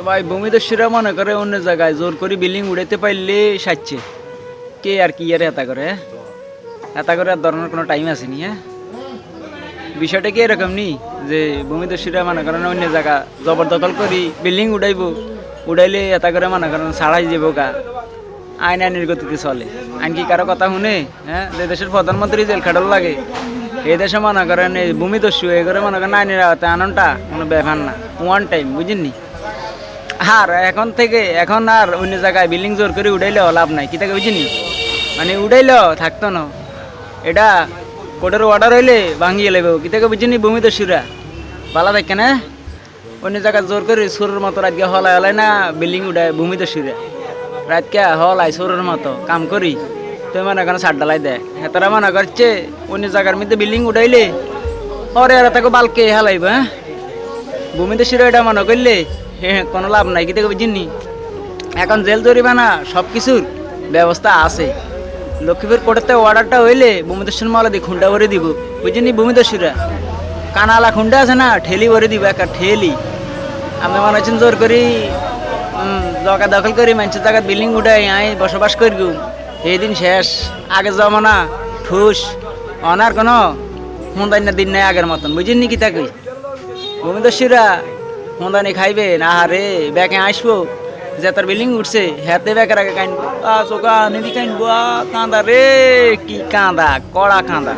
তো ভাই ভূমিদস্যুরা মনে করে অন্য জায়গায় জোর করে বিল্ডিং উড়াইতে পারলে সাজছে কে আর কি আর এতা করে এতা করে আর ধরনের কোনো টাইম আসেনি হ্যাঁ। বিষয়টা কি এরকম নি যে ভূমিদস্যুরা মনে করেন অন্য জায়গা জবরদখল করি বিল্ডিং উড়াইবো উড়াইলে এতা করে মনে করেন ছাড়াই যাবো গা আইন আইনের গতিতে চলে। আইন কি কারো কথা শুনে? হ্যাঁ, যে দেশের প্রধানমন্ত্রী জেল খাটল লাগে এই দেশে মনে করেন এই ভূমিদস্যু এ করে মনে করেন আইনের আওতায় আননটা কোনো ব্যাপার না, ওয়ান টাইম বুঝেননি। আর এখন আর অন্য জায়গায় বিল্ডিং জোর করে উড়াইলেও লাভ নাই কি থাকে বুঝিনি, মানে উড়াইলেও থাকতো না। এটা কোর্টের অর্ডার হইলে ভাঙিয়ে লেবে কি থেকে বুঝিনি ভূমিদস্যুরা ভালো থাকে না। অন্য জায়গায় জোর করে সুরের মতো রাতকে হলাই হলাই না বিল্ডিং উড়ায় ভূমিদস্যুরা রাতকে হলাই সুরের মতো কাম করি তুমি মনে করেন ছাড় ডালাই দেয় তারা মনে করছে অন্য জায়গার মধ্যে বিল্ডিং উঠাইলে ওরে এরা তাকে বালকে হেলাইব। হ্যাঁ, ভূমিদস্যুরা এটা মনে করলে হ্যাঁ কোনো লাভ নাই কি থেকে বুঝিনি। এখন জেল জরিমানা সব কিছুর ব্যবস্থা আছে। লক্ষ্মীপুর কোর্টের অর্ডারটা হইলে ভূমিদস্যুর মালা দিয়ে খুন্ডা ভরে দিব বুঝিনি। ভূমিদস্যুরা কানালা খুন্ডা আছে না ঠেলি ভরে দিব একটা ঠেলি। আমি মনে হচ্ছেন জোর করি জায়গা দখল করি মানুষের জায়গা বিল্ডিং উঠাই আই বসবাস করব এই দিন শেষ। আগে জমানা ঠুস অনার কোনো হুন্দাইনা দিন নাই আগের মতন বুঝিনি কি তাকে। ভূমিদস্যুরা হুন্দানি খাইবে না রে ব্যাকে আসবো যে তার বিল্ডিং উঠছে হাতে ব্যাকের আগে কাইনবো চোখা নিদি কাইনবো কাঁদা রে কি কাঁদা কড়া কাঁদা।